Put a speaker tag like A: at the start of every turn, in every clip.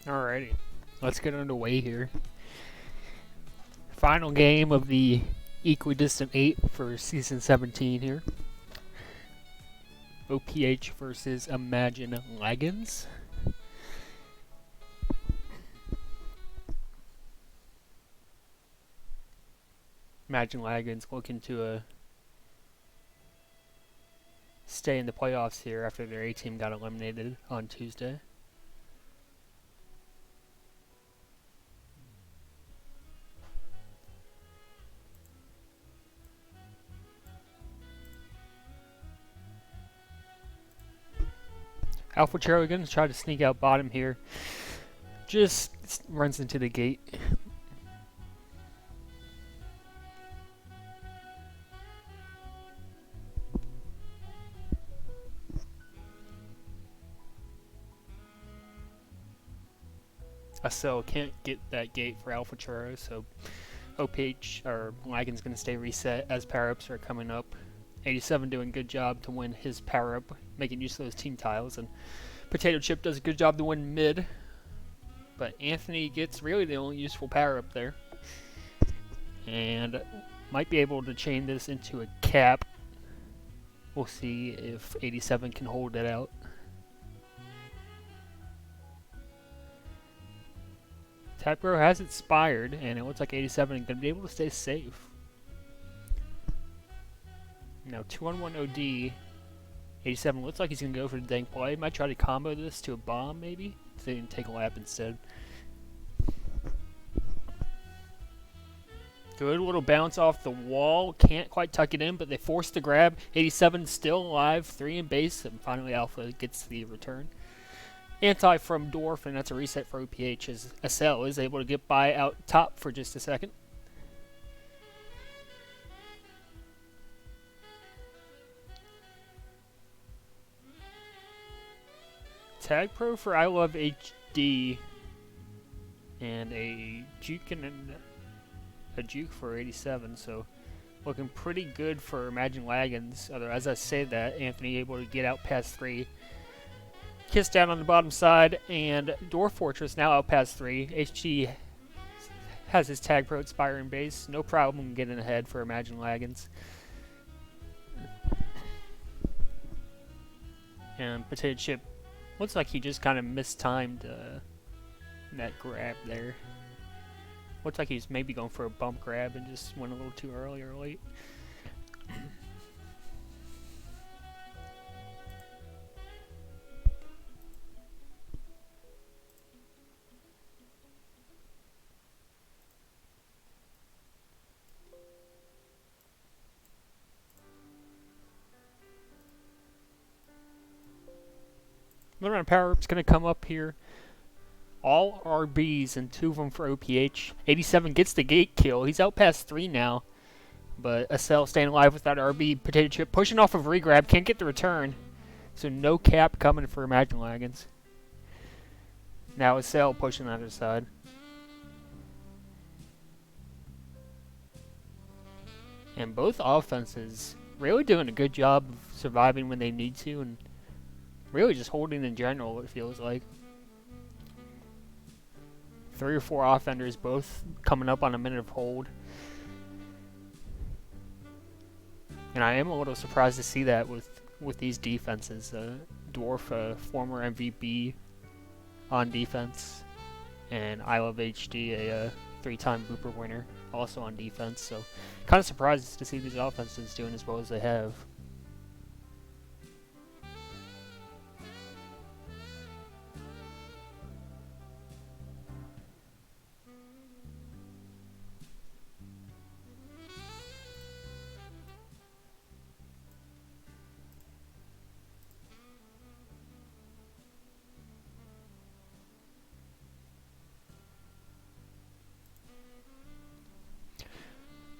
A: Alrighty, let's get underway here. Final game of the Equidistant 8 for Season 17 here. OPH versus Imagine Laggins. Imagine Laggins looking to stay in the playoffs here after their A team got eliminated on Tuesday. Alpha Charlie going to try to sneak out bottom here. Just runs into the gate. So can't get that gate for Alpha Churro, so OPH or Laggins going to stay reset as power-ups are coming up. 87 doing a good job to win his power-up, making use of those team tiles, and Potato Chip does a good job to win mid, but Anthony gets really the only useful power-up there, and might be able to chain this into a cap. We'll see if 87 can hold it out. Tapgrow has expired, and it looks like 87 is going to be able to stay safe. Now 2-on-1 OD. 87 looks like he's going to go for the dank play. Might try to combo this to a bomb, maybe? So he can take a lap instead. Good little bounce off the wall. Can't quite tuck it in, but they force the grab. 87 still alive. 3 in base, and finally Alpha gets the return. Anti from Dwarf, and that's a reset for OPH as SL is able to get by out top for just a second. Tag Pro for I Love HD, and a juke and a juke for 87, so looking pretty good for Imagine Laggins. Although as I say that, Anthony able to get out past 3. Kiss down on the bottom side, and Dwarf Fortress now out past 3. HG has his Tag Pro expiring base. No problem getting ahead for Imagine Laggins. And Potato Chip looks like he just kind of mistimed that grab there. Looks like he's maybe going for a bump grab and just went a little too early or late. Another round of power-up's going to come up here. All RBs and 2 of them for OPH. 87 gets the gate kill. He's out past 3 now. But SL staying alive without RB. Potato Chip pushing off of regrab. Can't get the return. So no cap coming for Imagine Laggins. Now SL pushing the other side. And both offenses really doing a good job of surviving when they need to. And really just holding in general, it feels like. 3 or 4 offenders both coming up on a minute of hold. And I am a little surprised to see that with these defenses. Dwarf, former MVP on defense, and I Love HD, a 3-time Booper winner, also on defense. So kind of surprised to see these offenses doing as well as they have.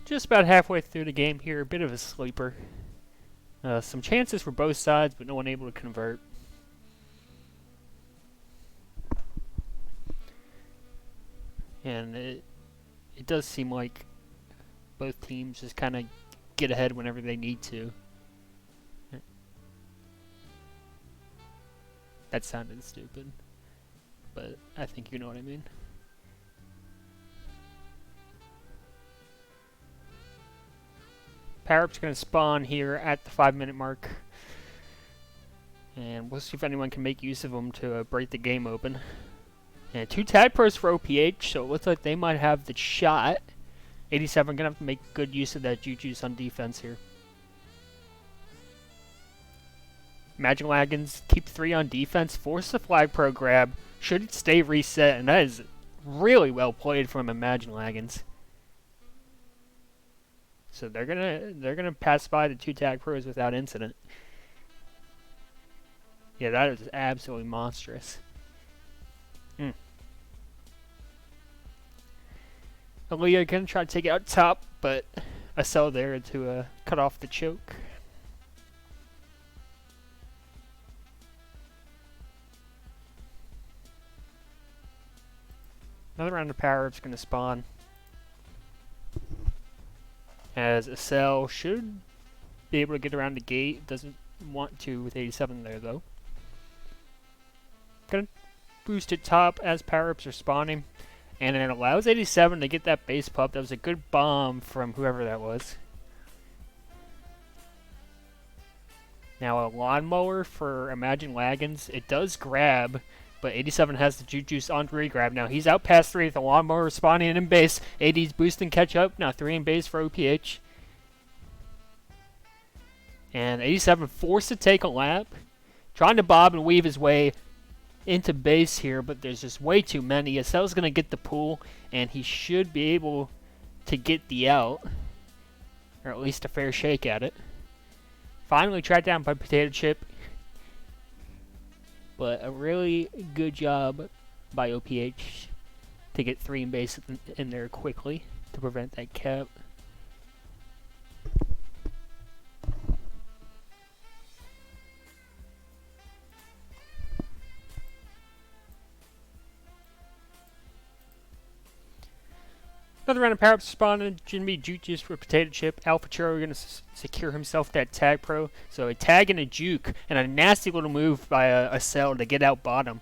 A: Just about halfway through the game here, a bit of a sleeper. Some chances for both sides, but no one able to convert. And it does seem like both teams just kind of get ahead whenever they need to. That sounded stupid. but I think you know what I mean. Power-up's going to spawn here at the 5-minute mark. And we'll see if anyone can make use of them to break the game open. And 2 tag pros for OPH, so it looks like they might have the shot. 87 going to have to make good use of that juice on defense here. Imagine Laggins keep 3 on defense, force the flag pro grab, should stay reset, and that is really well played from Imagine Laggins. So they're gonna pass by the 2 tag pros without incident. Yeah, that is absolutely monstrous. Aaliyah gonna try to take it out top, but a cell there to cut off the choke. Another round of power-up's gonna spawn. As a cell should be able to get around the gate. Doesn't want to with 87 there though. Gonna boost it top as power-ups are spawning. And it allows 87 to get that base pop. That was a good bomb from whoever that was. Now a lawnmower for Imagine Laggins. It does grab, but 87 has the juice on re-grab. Now he's out past 3 with the lawnmower spawning in base. 80's boosting catch up. Now 3 in base for OPH. And 87 forced to take a lap. Trying to bob and weave his way into base here, but there's just way too many. Acel's going to get the pull, and he should be able to get the out. Or at least a fair shake at it. Finally tracked down by Potato Chip. But a really good job by OPH to get 3 in base in there quickly to prevent that cap. Another round of power-ups spawning. Jimmy juice for Potato Chip. Alpha Churro going to secure himself that tag pro. So a tag and a juke, and a nasty little move by a cell to get out bottom.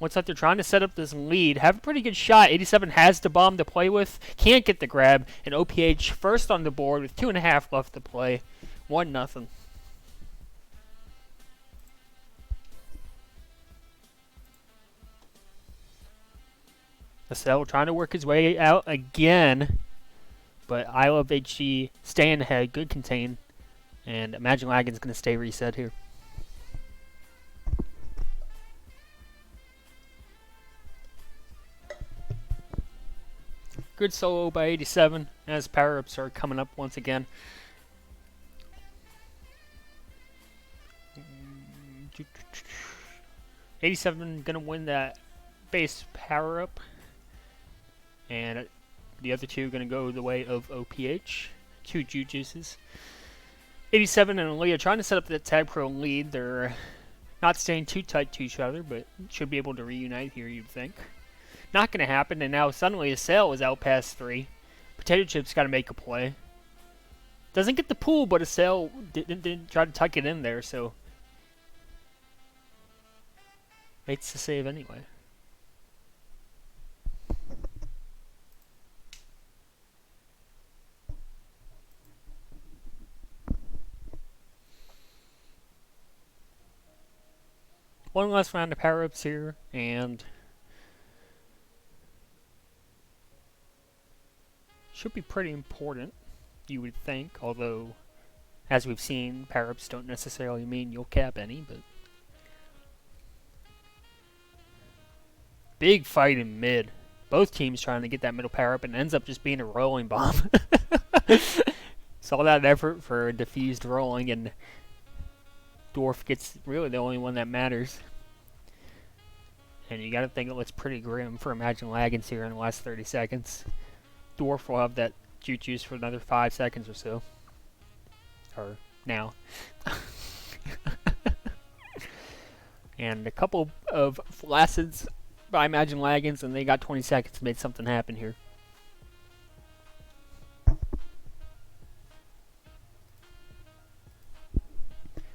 A: Looks like they're trying to set up this lead. Have a pretty good shot. 87 has the bomb to play with. Can't get the grab. And OPH first on the board with 2.5 left to play. 1-0. Acel trying to work his way out again, but I Love HG staying ahead, good contain, and Imagine Laggins going to stay reset here. Good solo by 87 as power-ups are coming up once again. '87 going to win that base power-up. And the other 2 going to go the way of OPH. 2 juices. 87 and Aaliyah trying to set up that tag pro lead. They're not staying too tight to each other, but should be able to reunite here, you'd think. Not going to happen, and now suddenly Acel is out past 3. Potato Chip's got to make a play. Doesn't get the pull, but Acel didn't try to tuck it in there, so makes the save anyway. One last round of power-ups here, and should be pretty important, you would think, although, as we've seen, power-ups don't necessarily mean you'll cap any, but big fight in mid. Both teams trying to get that middle power-up, and it ends up just being a rolling bomb. Saw that effort for a diffused rolling, and Dwarf gets really the only one that matters. And you gotta think it looks pretty grim for Imagine Laggins here in the last 30 seconds. Dwarf will have that juice for another 5 seconds or so. Or now. And a couple of flacids by Imagine Laggins, and they got 20 seconds to make something happen here.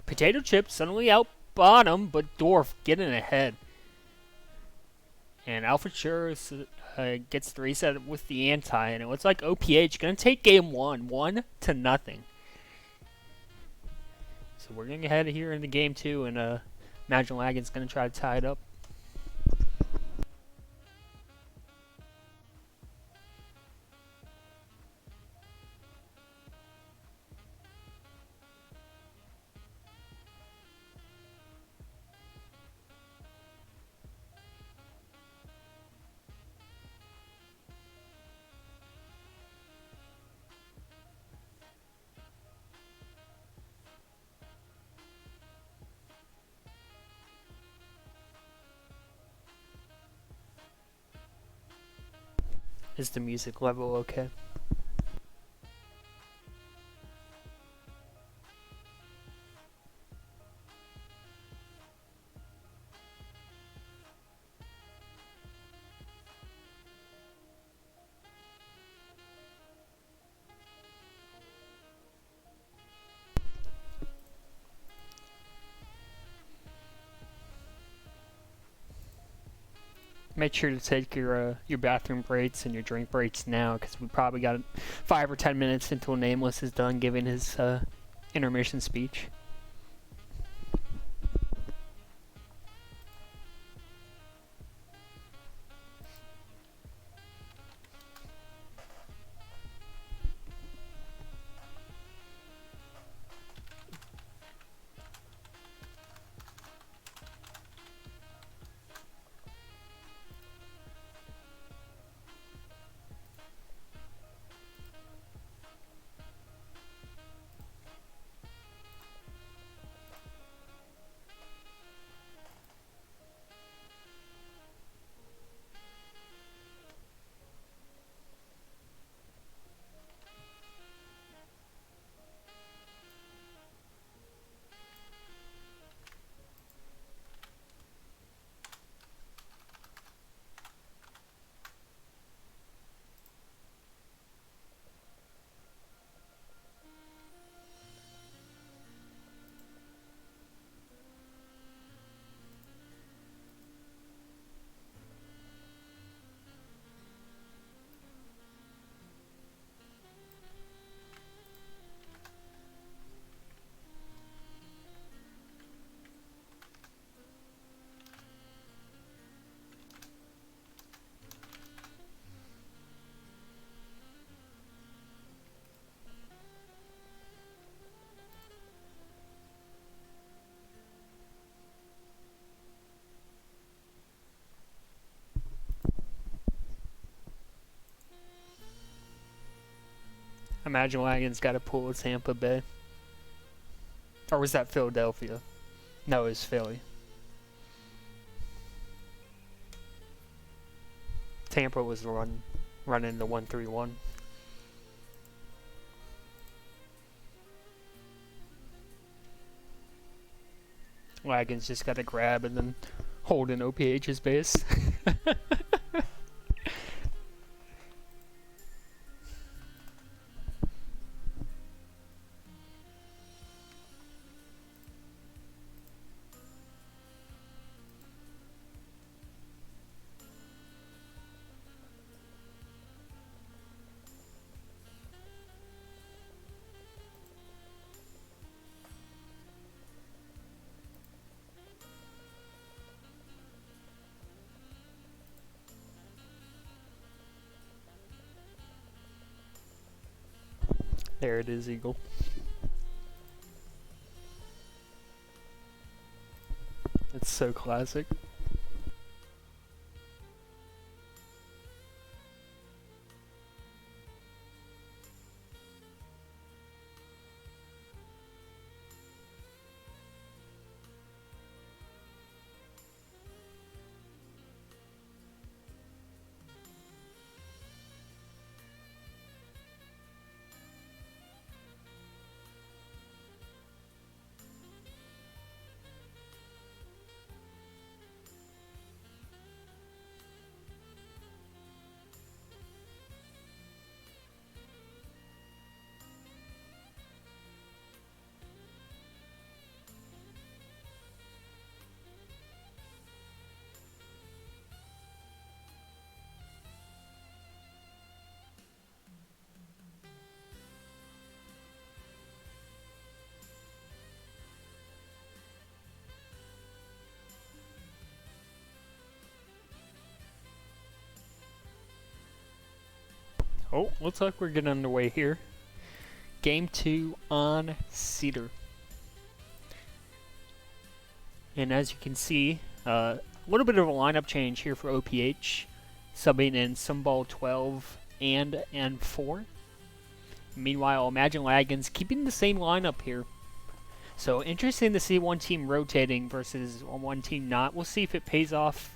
A: Potato Chip suddenly out bottom, but Dorf getting ahead. And Alpha Sure gets the reset with the anti, and it looks like OPH going to take game 1-0. So we're going to head here into game 2, and Imagine Laggins going to try to tie it up. Is the music level okay? Make sure to take your bathroom breaks and your drink breaks now, because we probably got 5 or 10 minutes until Nameless is done giving his intermission speech. Imagine Laggins got to pull with Tampa Bay. Or was that Philadelphia? No, it was Philly. Tampa was running the 1-3-1. Laggins just got to grab and then hold in OPH's base. There it is, Eagle. It's so classic. Oh, looks like we're getting underway here. Game 2 on Cedar. And as you can see, a little bit of a lineup change here for OPH, subbing in Sumball 12 and N4. Meanwhile, Imagine Laggins keeping the same lineup here. So interesting to see one team rotating versus one team not. We'll see if it pays off,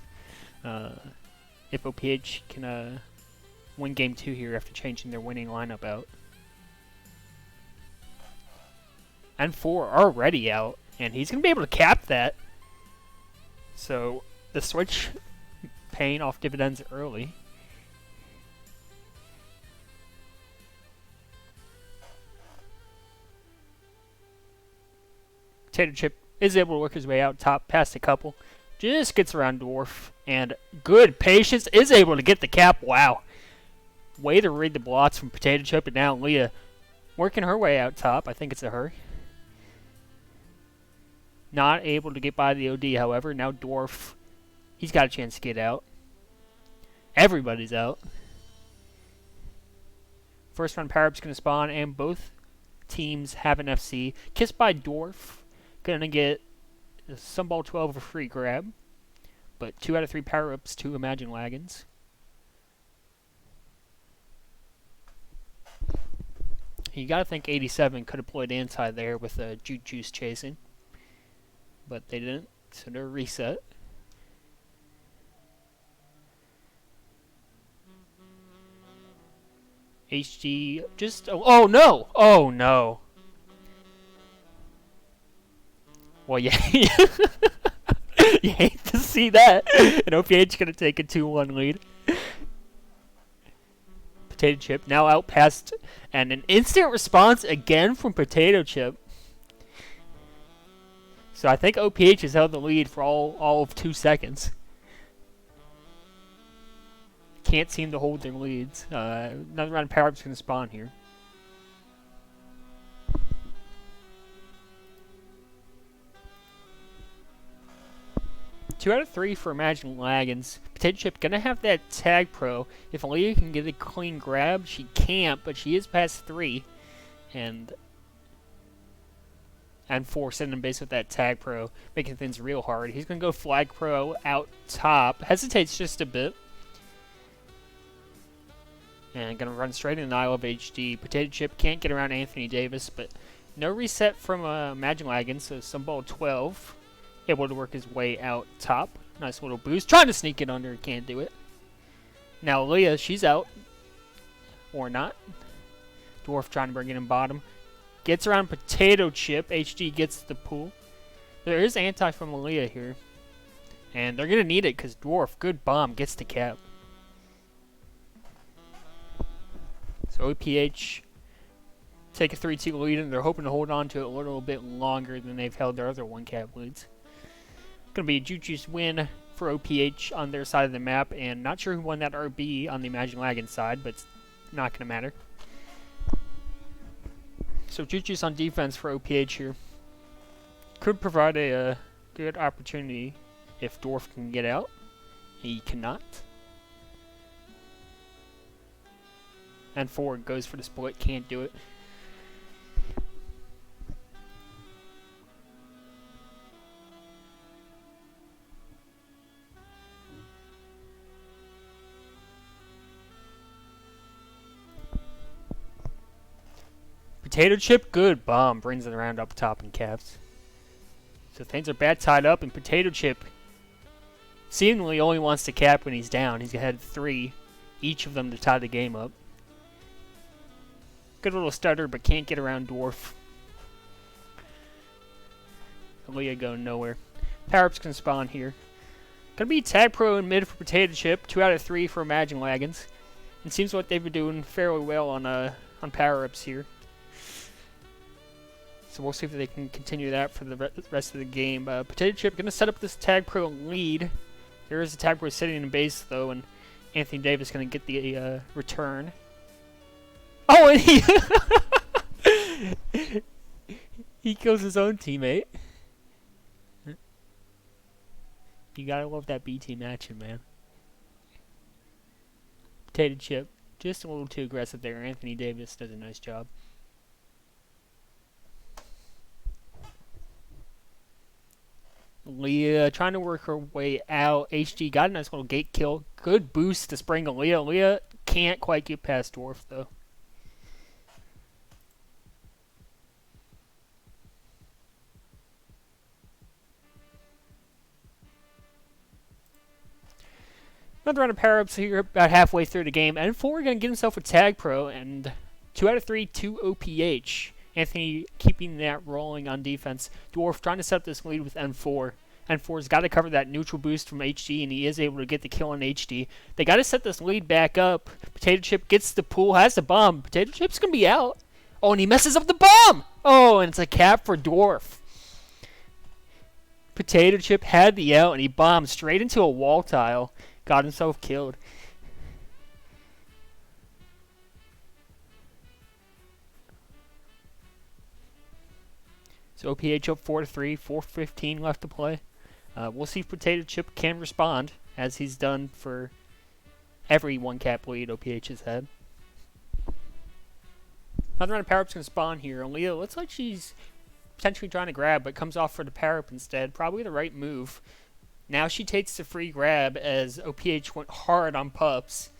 A: if OPH can win Game 2 here after changing their winning lineup out. N4 already out, and he's going to be able to cap that. So the switch paying off dividends early. Potato Chip is able to work his way out top past a couple. Just gets around Dwarf, and good patience, is able to get the cap. Wow. Way to read the blots from Potato Chip, and now Leah working her way out top. I think it's a her. Not able to get by the OD, however. Now Dwarf, he's got a chance to get out. Everybody's out. First round power-up's going to spawn, and both teams have an FC. Kissed by Dwarf. Going to get Sumball 12 for free grab. But 2 out of 3 power-ups to Imagine Laggins. You got to think 87 could have played inside there with Juke Juice chasing. But they didn't, so they're reset. HG just... Oh, no! Oh, no. Well, yeah. You hate to see that. And OPH going to take a 2-1 lead. Potato Chip now out past, and an instant response again from Potato Chip. So I think OPH has held the lead for all of 2 seconds. Can't seem to hold their leads. Another round of power-up's going to spawn here. Two out of 3 for Imagine Laggins. Potato Chip gonna have that tag pro. If Aaliyah can get a clean grab, she can't, but she is past 3. And 4 sending him base with that tag pro, making things real hard. He's gonna go flag pro out top. Hesitates just a bit. And gonna run straight into I Love HD. Potato Chip can't get around Anthony Davis, but no reset from Imagine Laggins, so Sumball 12. Able to work his way out top. Nice little boost. Trying to sneak it under. Can't do it. Now Leah, she's out. Or not. Dwarf trying to bring it in bottom. Gets around Potato Chip. HD gets the pull. There is anti from Leah here. And they're going to need it because Dwarf, good bomb, gets the cap. So OPH take a 3-2 lead, and they're hoping to hold on to it a little bit longer than they've held their other 1-cap leads. Going to be a Juke Juice win for OPH on their side of the map, and not sure who won that RB on the Imagine Laggins side, but it's not going to matter. So Juke Juice on defense for OPH here. Could provide a good opportunity if Dwarf can get out. He cannot. And forward goes for the split, can't do it. Potato Chip, good bomb, brings it around up top and caps. So things are bad tied up, and Potato Chip seemingly only wants to cap when he's down. He's had 3, each of them to tie the game up. Good little stutter, but can't get around Dwarf. Aaliyah going nowhere. Power-ups can spawn here. Gonna be tag pro in mid for Potato Chip. 2 out of 3 for Imagine Laggins. It seems like they've been doing fairly well on power-ups here. So we'll see if they can continue that for the rest of the game. Potato Chip going to set up this tag pro lead. There is a tag pro sitting in base, though, and Anthony Davis going to get the return. Oh, and he kills his own teammate. You got to love that B team action, man. Potato Chip Just a little too aggressive there. Anthony Davis does a nice job. Leah trying to work her way out. HD got a nice little gate kill. Good boost to spring to Leah. Leah can't quite get past Dwarf, though. Another round of power-ups here about halfway through the game. N4 going to get himself a Tag Pro, and 2 out of 3 to OPH. Anthony keeping that rolling on defense. Dwarf trying to set up this lead with N4. N4's got to cover that neutral boost from HD, and he is able to get the kill on HD. They got to set this lead back up. Potato Chip gets the pool, has the bomb. Potato Chip's going to be out. Oh, and he messes up the bomb! Oh, and it's a cap for Dwarf. Potato Chip had the out, and he bombed straight into a wall tile. Got himself killed. So OPH up 4-3, 4:15 left to play. We'll see if Potato Chip can respond, as he's done for every one-cap lead OPH has had. Another round of power-up's going to spawn here. Leah looks like she's potentially trying to grab, but comes off for the power-up instead. Probably the right move. Now she takes the free grab as OPH went hard on Pups.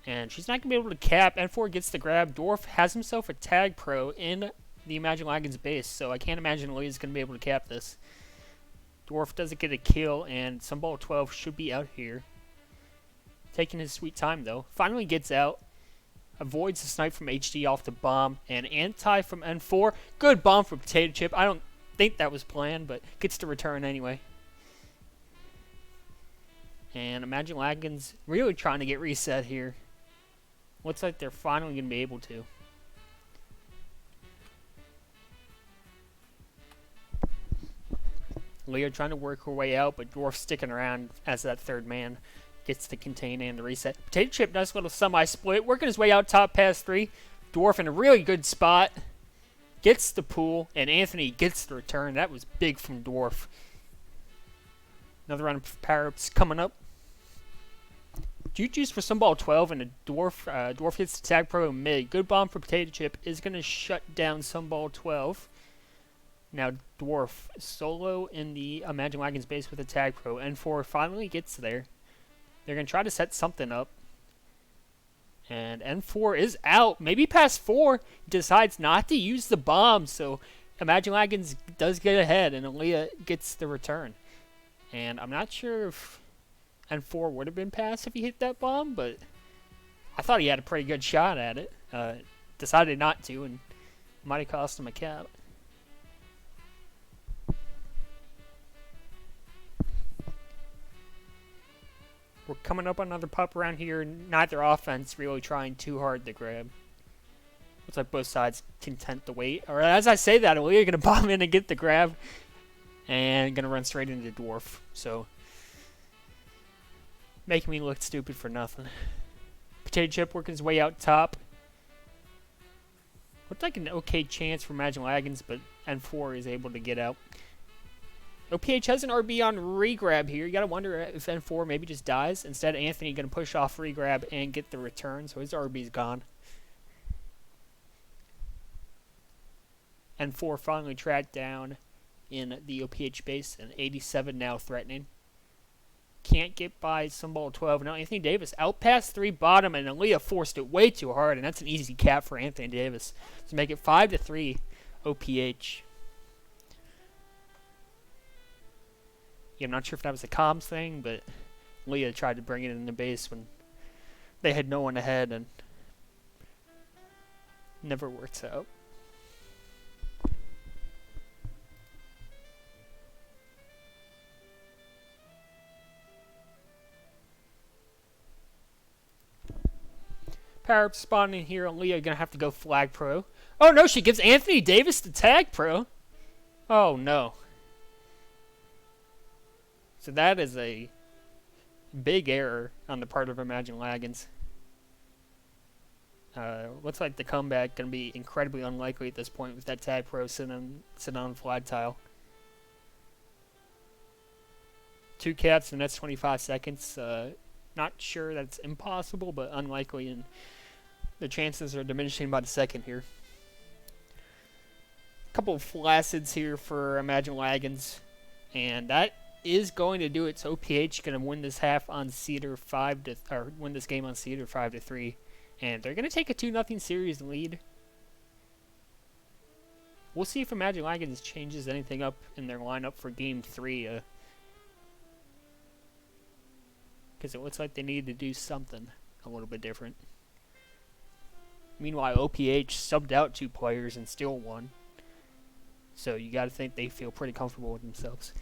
A: And she's not going to be able to cap. N4 gets the grab. Dwarf has himself a Tag Pro in the Imagine Laggins base, so I can't imagine Leah's going to be able to cap this. Dwarf doesn't get a kill, and Sunball 12 should be out here. Taking his sweet time, though. Finally gets out. Avoids the snipe from HD off the bomb. And anti from N4. Good bomb from Potato Chip. I don't think that was planned, but gets the return anyway. And Imagine Laggins really trying to get reset here. Looks like they're finally going to be able to. Leah trying to work her way out, but Dwarf sticking around as that third man gets the contain and the reset. Potato Chip, nice little semi-split. Working his way out top past 3. Dwarf in a really good spot. Gets the pool, and Anthony gets the return. That was big from Dwarf. Another round of power-ups coming up. Juju's for Sunball 12, and a Dwarf hits the Tag Pro mid. Good bomb for Potato Chip is going to shut down Sunball 12. Now Dwarf solo in the Imagine Laggins base with a Tag Pro. N4 finally gets there. They're going to try to set something up. And N4 is out. Maybe past 4. Decides not to use the bomb. So Imagine Laggins does get ahead, and Aaliyah gets the return. And I'm not sure if N4 would have been passed if he hit that bomb, but I thought he had a pretty good shot at it. Decided not to, and might have cost him a cap. We're coming up on another pup around here. Neither offense really trying too hard to grab. Looks like both sides content to wait. Or as I say that, Aaliyah gonna bomb in and get the grab, and gonna run straight into Dwarf. So making me look stupid for nothing. Potato Chip working his way out top. Looked like an okay chance for Imagine Laggins, but N4 is able to get out. OPH has an RB on regrab here. You gotta wonder if N4 maybe just dies. Instead, Anthony gonna push off regrab and get the return, so his RB's gone. N4 finally tracked down in the OPH base, and 87 now threatening. Can't get by Sunball 12. Now Anthony Davis out past 3 bottom, and Aaliyah forced it way too hard, and that's an easy cap for Anthony Davis to make it 5-3 OPH. Yeah, I'm not sure if that was a comms thing, but Leah tried to bring it in the base when they had no one ahead, and never works out. Power up spawning here, and Leah gonna have to go flag pro. Oh no, she gives Anthony Davis the Tag Pro. Oh no. So that is a big error on the part of Imagine Laggins. Looks like the comeback going to be incredibly unlikely at this point with that Tag Pro sitting on flag tile. 2 caps in the next 25 seconds. Not sure that's impossible, but unlikely, and the chances are diminishing by the second here. A couple of flacids here for Imagine Laggins, and that is going to do it. So OPH going to win this half on Cedar win this game on Cedar 5-3, and they're going to take a 2-0 series lead. We'll see if Imagine Laggins changes anything up in their lineup for Game 3, because it looks like they need to do something a little bit different. Meanwhile, OPH subbed out 2 players and still won. So you got to think they feel pretty comfortable with themselves.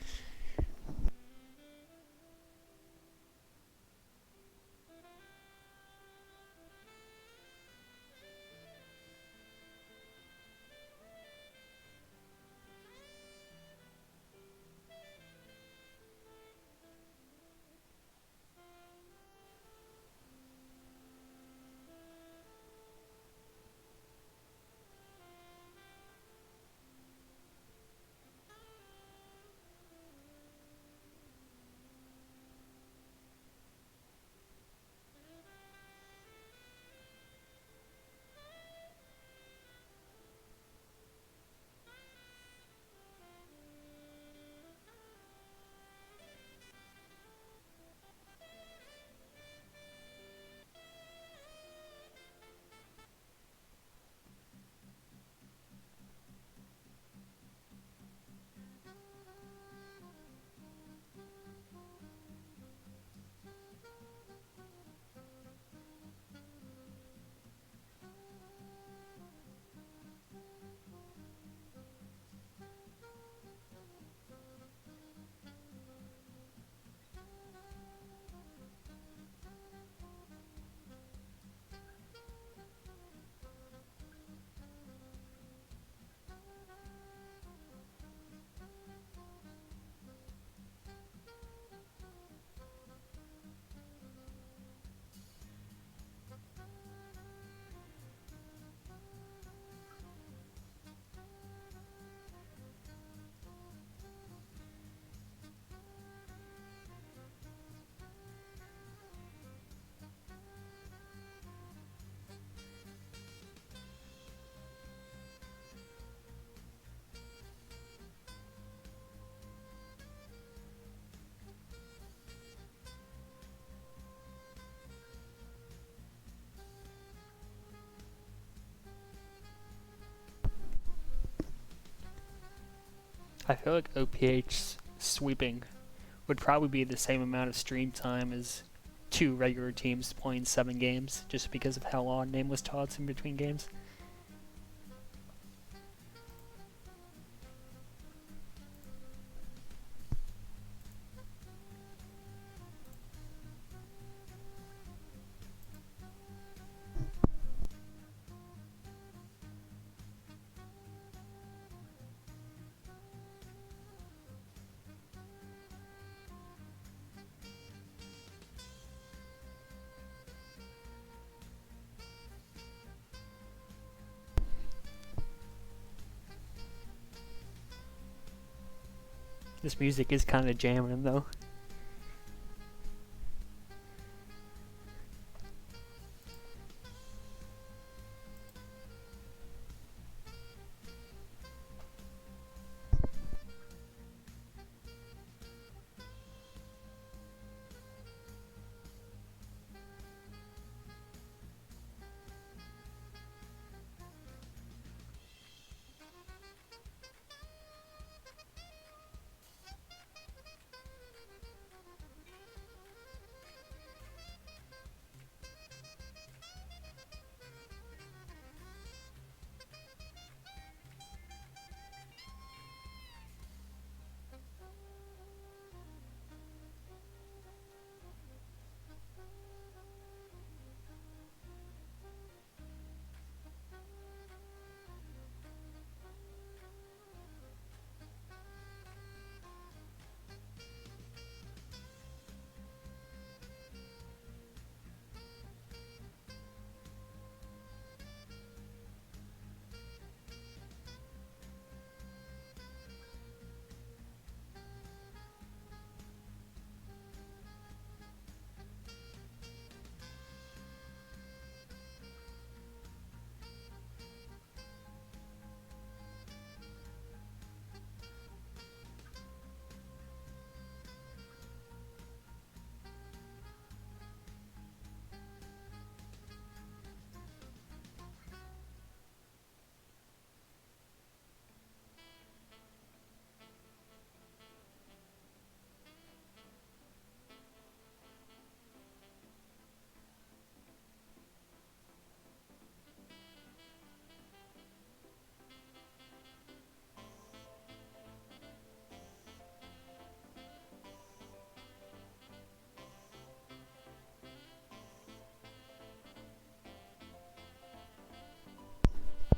A: I feel like OPH sweeping would probably be the same amount of stream time as 2 regular teams playing 7 games, just because of how long Nameless talks in between games. This music is kind of jamming though.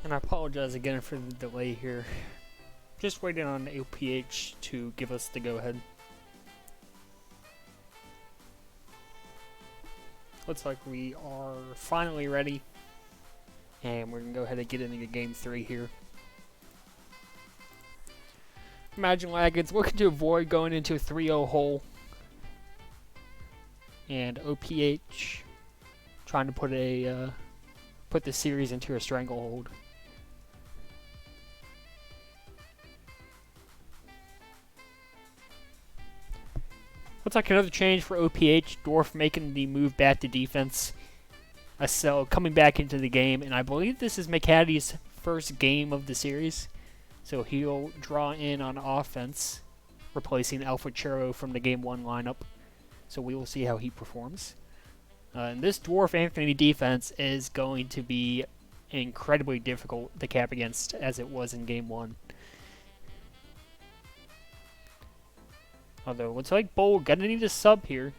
A: And I apologize again for the delay here. Just waiting on OPH to give us the go-ahead. Looks like we are finally ready. And we're going to go ahead and get into game 3 here. Imagine Laggins looking to avoid going into a 3-0 hole. And OPH trying to put the series into a stranglehold. Looks like another change for OPH. Dwarf making the move back to defense. Acel coming back into the game, and I believe this is McCaddy's first game of the series. So he'll draw in on offense, replacing Alfred Churro from the Game 1 lineup. So we will see how he performs. And this Dwarf Anthony defense is going to be incredibly difficult to cap against, as it was in Game 1. Although, looks like Bowl gonna need a sub here.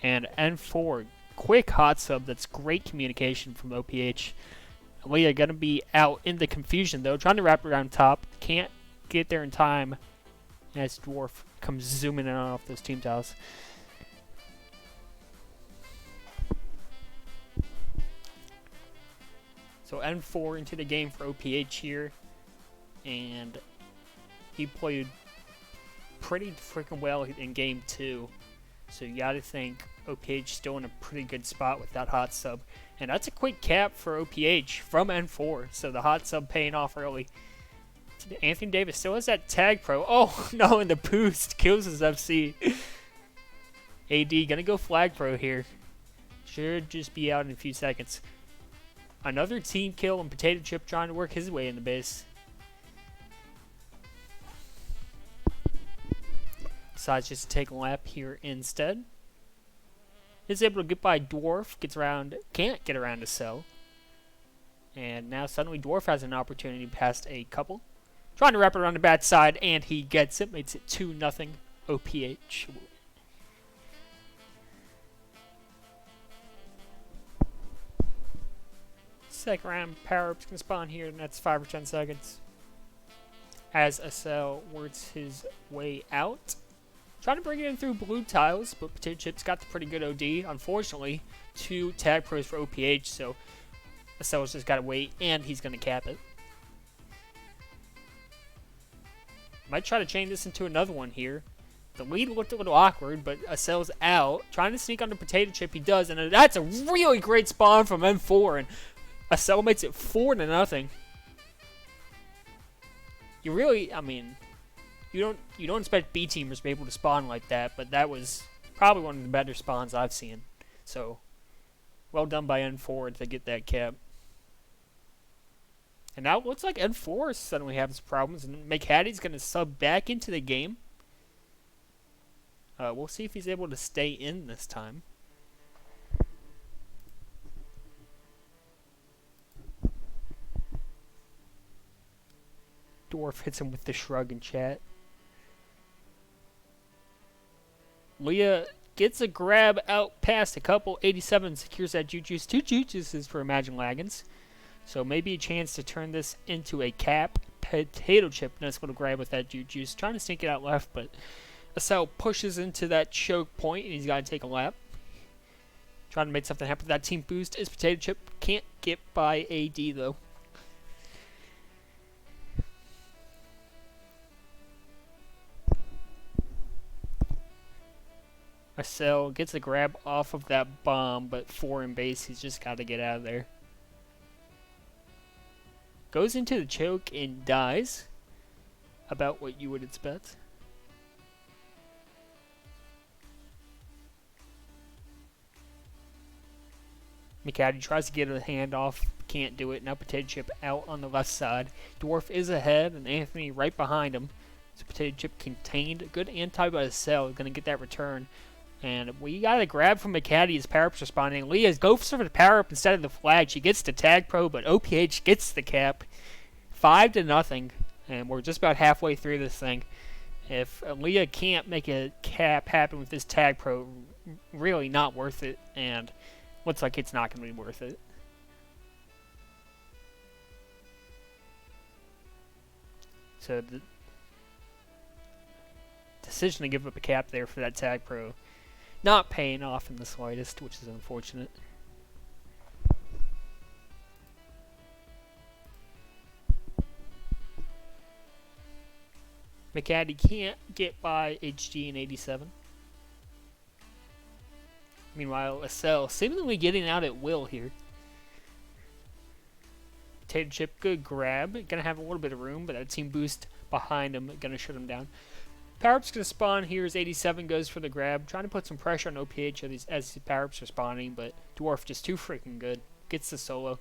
A: And N4, quick hot sub, that's great communication from OPH. Leah gonna be out in the confusion though, trying to wrap around top. Can't get there in time as Dwarf comes zooming in off those team tiles. So N4 into the game for OPH here. And he played pretty freaking well in game 2. So you gotta think OPH still in a pretty good spot with that hot sub. And that's a quick cap for OPH from N4. So the hot sub paying off early. Anthony Davis still has that tag pro. Oh no, and the boost kills his FC. AD gonna go flag pro here. Should just be out in a few seconds. Another team kill and Potato Chip trying to work his way in the base. Decides just to take a lap here instead. Is able to get by Dwarf, gets around, can't get around to Acel. And now suddenly Dwarf has an opportunity past a couple. Trying to wrap it around the bad side, and he gets it. Makes it 2-0 OPH. Second round power-ups can spawn here, and that's 5 or 10 seconds. As Acel works his way out. Trying to bring it in through blue tiles, but Potato Chip's got the pretty good OD. Unfortunately, 2 tag pros for OPH, so Acel's just got to wait, and he's going to cap it. Might try to chain this into another one here. The lead looked a little awkward, but Acel's out. Trying to sneak onto Potato Chip, he does, and that's a really great spawn from M4, and Acel makes it 4-0. You really, I mean, you don't expect B teamers to be able to spawn like that, but that was probably one of the better spawns I've seen. So, well done by N4 to get that cap. And now it looks like N4 is suddenly having some problems, and McCaddy's going to sub back into the game. We'll see if he's able to stay in this time. Dwarf hits him with the shrug in chat. Leah gets a grab out past a couple. 87 secures that Juju's. 2 Juju's for Imagine Laggins. So maybe a chance to turn this into a cap. Potato Chip, nice little grab with that Juju's. Trying to sneak it out left, but Acel pushes into that choke point, and he's got to take a lap. Trying to make something happen with that team boost is Potato Chip. Can't get by AD, though. Acel gets a grab off of that bomb, but 4 in base, he's just got to get out of there. Goes into the choke and dies. About what you would expect. McCaddy tries to get a handoff, can't do it. Now Potato Chip out on the left side. Dwarf is ahead, and Anthony right behind him. So Potato Chip contained. Good anti by Acel, going to get that return. And we got a grab from McCaddy as power-ups responding. Leah goes for the power-up instead of the flag. She gets the tag pro, but OPH gets the cap. 5-0. And we're just about halfway through this thing. If Leah can't make a cap happen with this tag pro, really not worth it. And looks like it's not going to be worth it. So the decision to give up a cap there for that Tag Pro not paying off in the slightest, which is unfortunate. McAddy can't get by HG in 87. Meanwhile, Estelle seemingly getting out at will here. Potato Chip, good grab. Gonna have a little bit of room, but that team boost behind him gonna shut him down. Power-Up's gonna spawn here as 87 goes for the grab. Trying to put some pressure on OPH as Power-Up's are spawning, but Dwarf just too freaking good. Gets the solo.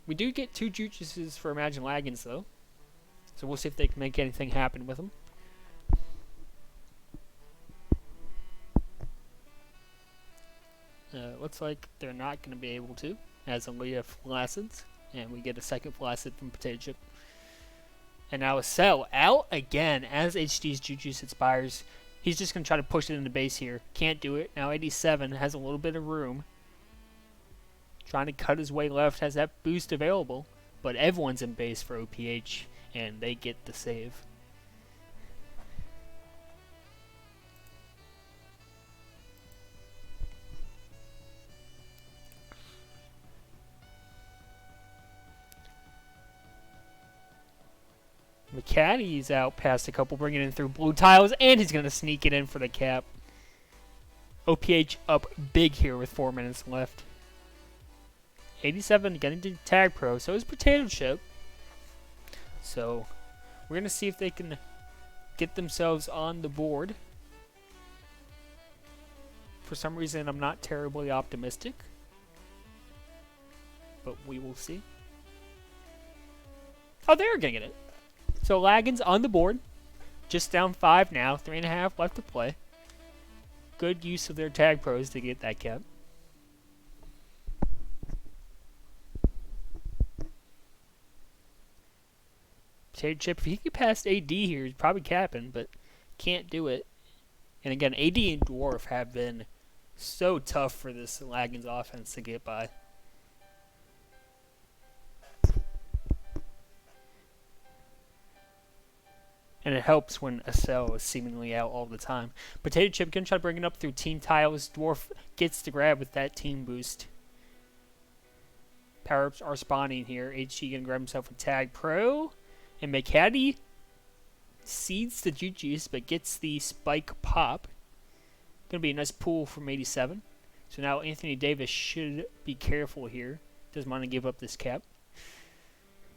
A: We do get 2 juices for Imagine Laggins though. So we'll see if they can make anything happen with them. Looks like they're not going to be able to, as Aaliyah flaccid, and we get a second flaccid from Potato Chip. And now Estelle out again as HD's Juju's expires. He's just going to try to push it into base here. Can't do it. Now 87 has a little bit of room. Trying to cut his way left, has that boost available, but everyone's in base for OPH. And they get the save. McCaddy's out past a couple, bringing it in through blue tiles, and he's going to sneak it in for the cap. OPH up big here with 4 minutes left. 87 getting to Tag Pro, so is Potato Chip. So we're going to see if they can get themselves on the board. For some reason, I'm not terribly optimistic, but we will see. Oh, they're getting it. So Laggins on the board. Just down 5 now. 3.5 left to play. Good use of their Tag Pros to get that cap. Potato Chip, if he could pass AD here, he's probably capping, but can't do it. And again, AD and Dwarf have been so tough for this Laggins offense to get by. And it helps when Estelle is seemingly out all the time. Potato Chip can try to bring it up through team tiles. Dwarf gets the grab with that team boost. Power-ups are spawning here. HG gonna grab himself a Tag Pro. And McCaddy seeds the Juju's, but gets the spike pop. Gonna be a nice pull from 87. So now Anthony Davis should be careful here. Doesn't want to give up this cap.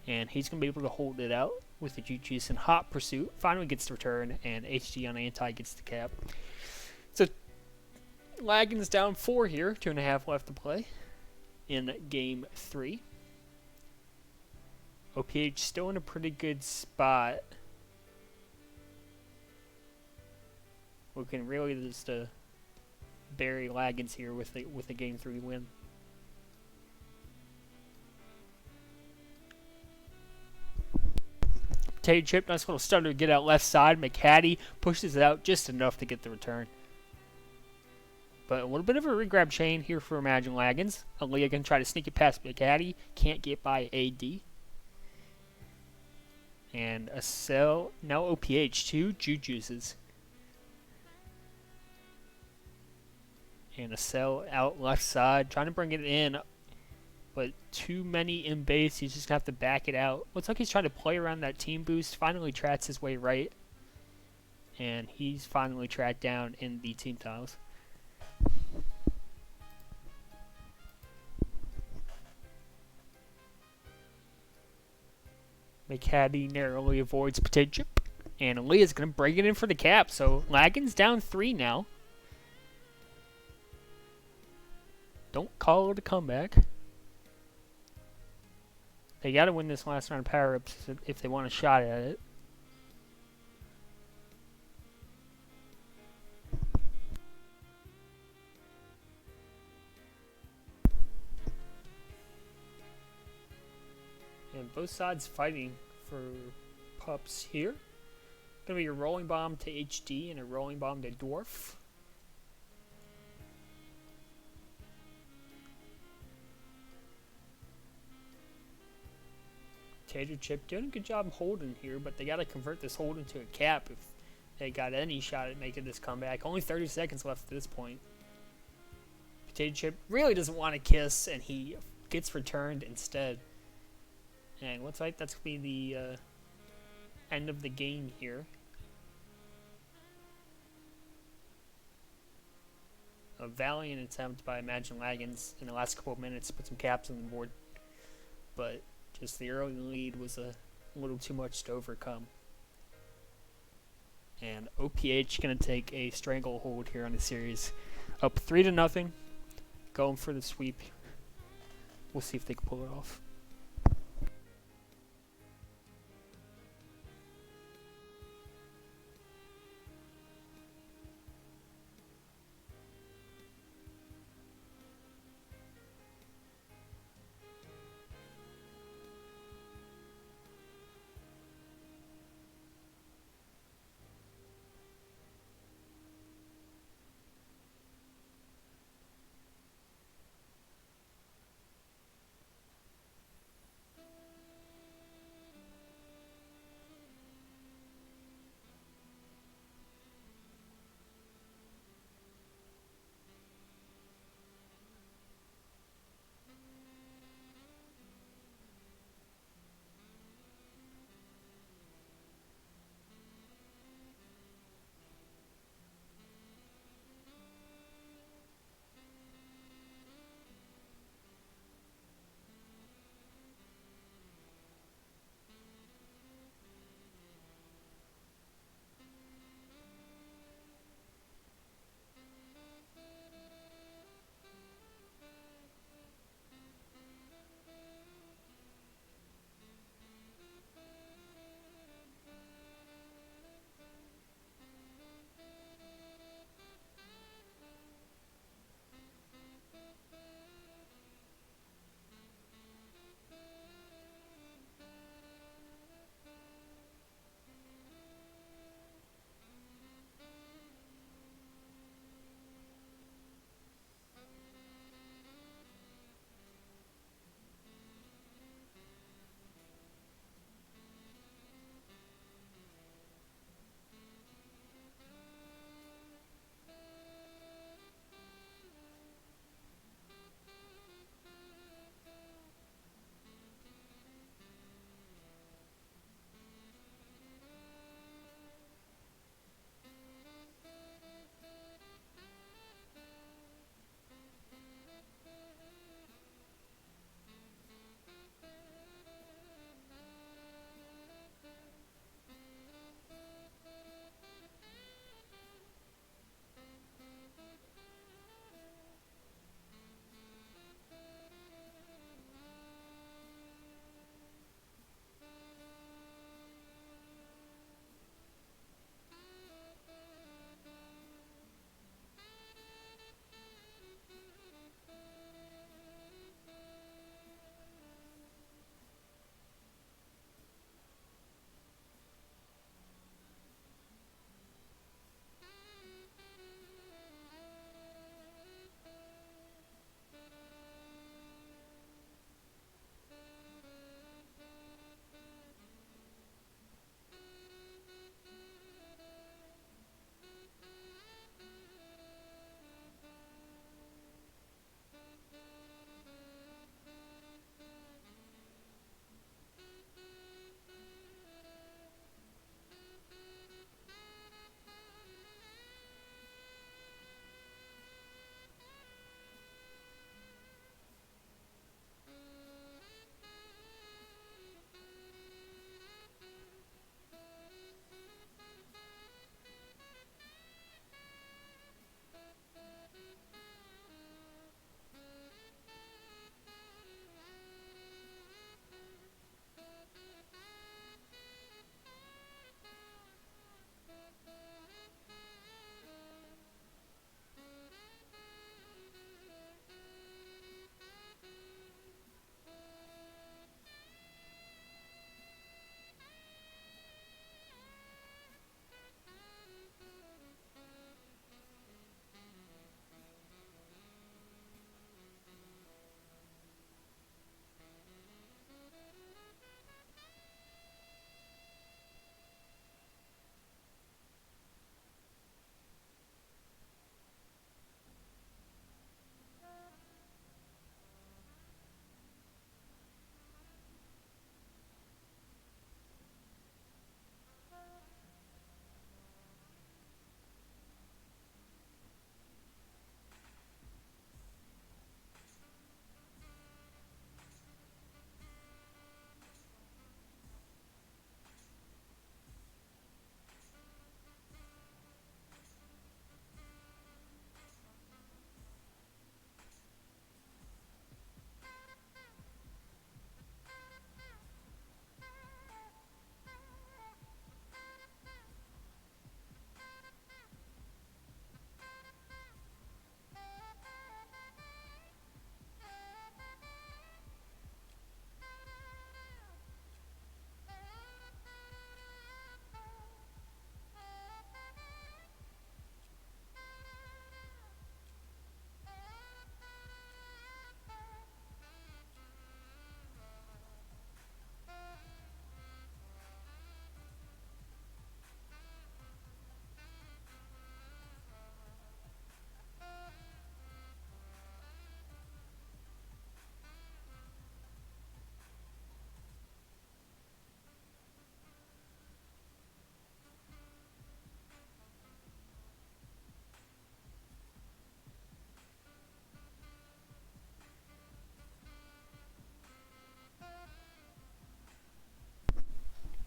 A: And he's gonna be able to hold it out with the Juju's in hot pursuit. Finally gets the return, and HG on anti gets the cap. So Laggins down 4 here. 2.5 left to play in game 3. OPH still in a pretty good spot. We can really just bury Laggins here with a game 3 win. Potato Chip, nice little stutter to get out left side. McCaddy pushes it out just enough to get the return. But a little bit of a regrab chain here for Imagine Laggins. Aaliyah can try to sneak it past McCaddy. Can't get by AD. And a cell. Now OPH, 2 Juju's. And a cell out left side. Trying to bring it in. But too many in base. He's just going to have to back it out. Looks like he's trying to play around that team boost. Finally tracks his way right. And he's finally tracked down in the team tiles. McCaddy narrowly avoids Potato Chip. And Aaliyah's going to bring it in for the cap. So Laggins down 3 now. Don't call it a comeback. They got to win this last round of power-ups if they want a shot at it. And both sides fighting for pups here. Gonna be a rolling bomb to HD and a rolling bomb to Dwarf. Potato Chip doing a good job holding here, but they got to convert this hold into a cap if they got any shot at making this comeback. Only 30 seconds left at this point. Potato Chip really doesn't want to kiss, and he gets returned instead. And looks like that's going to be the end of the game here. A valiant attempt by Imagine Laggins in the last couple of minutes to put some caps on the board. But just the early lead was a little too much to overcome. And OPH going to take a stranglehold here on the series. Up 3-0. Going for the sweep. We'll see if they can pull it off.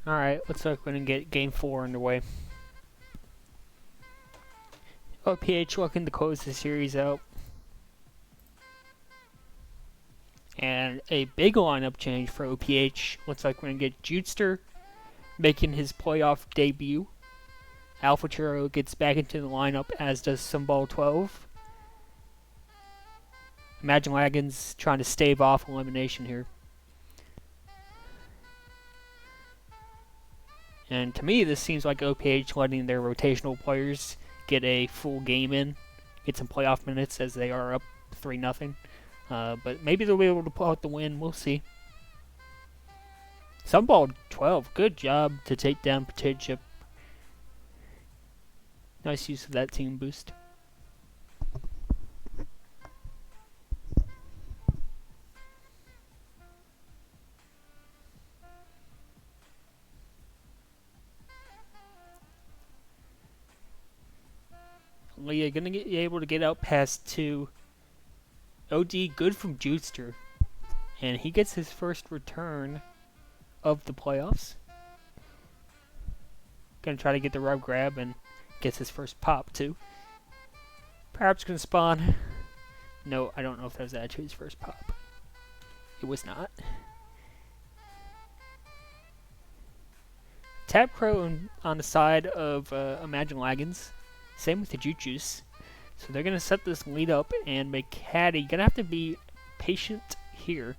A: Alright, looks like we're gonna get game 4 underway. OPH looking to close the series out. And a big lineup change for OPH. Looks like we're gonna get Jutster making his playoff debut. Alpha Churro gets back into the lineup, as does Sumball 12. Imagine Laggins trying to stave off elimination here. And to me, this seems like OPH letting their rotational players get a full game in, get some playoff minutes as they are up 3-0. But maybe they'll be able to pull out the win. We'll see. Sumball 12, good job to take down Potato Chip. Nice use of that team boost. Leah gonna be able to get out past 2. OD good from Jutster. And he gets his first return of the playoffs. Gonna try to get the rub grab and gets his first pop too. Perhaps gonna spawn. No, I don't know if that was actually his first pop. It was not. Tap Crow on the side of Imagine Laggins. Same with the Juju's. So they're going to set this lead up, and McCaddy going to have to be patient here.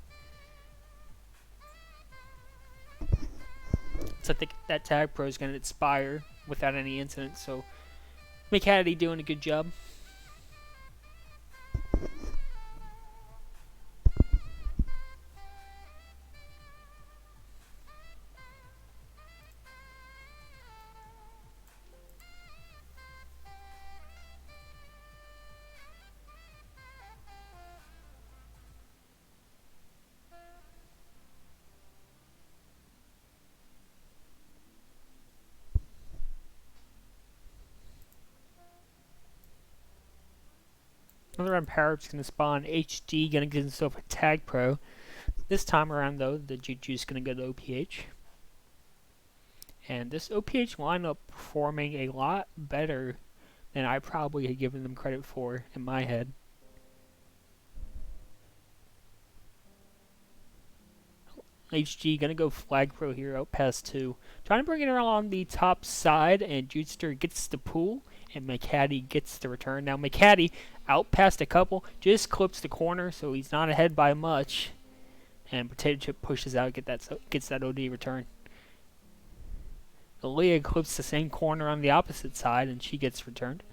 A: So I think that Tag Pro is going to expire without any incident. So McCaddy doing a good job. Another round power-up's going to spawn. HD going to get himself a Tag Pro. This time around, though, the Juju's going to go to OPH. And this OPH lineup performing a lot better than I probably had given them credit for in my head. HG going to go Flag Pro here out past 2. Trying to bring it around on the top side, and Jutster gets the pull, and McCaddy gets the return. Now McCaddy out past a couple, just clips the corner, so he's not ahead by much. And Potato Chip pushes out, gets that OD return. Aaliyah clips the same corner on the opposite side, and she gets returned.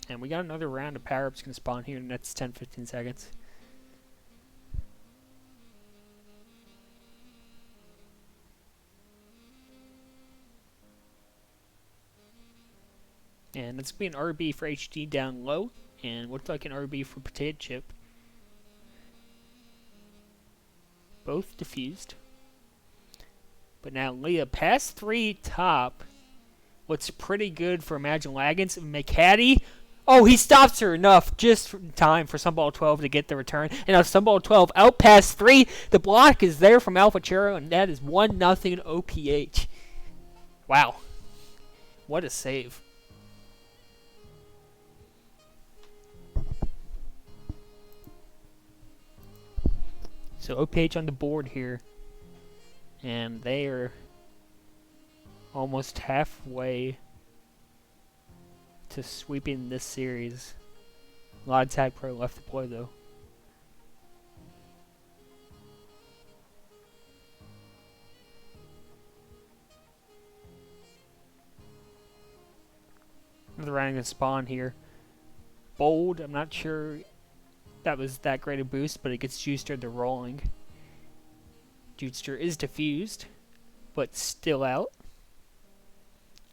A: And we got another round of power-ups going to spawn here in the next 10-15 seconds. And it's going to be an RB for HD down low, and looks like an RB for Potato Chip. Both diffused. But now Leah past 3 top. Looks pretty good for Imagine Laggins. McCaddy. Oh, he stops her enough just in time for Sumball 12 to get the return. And now Sumball 12 out past 3. The block is there from Alpha Churro, and that is 1-0 OPH. Wow. What a save. So OPH on the board here. And they are almost halfway to sweeping this series. A lot of Tag Pro left to play though. Another round gonna spawn here. Bold, I'm not sure that was that great a boost, but it gets Jutster to rolling. Jutster is diffused, but still out.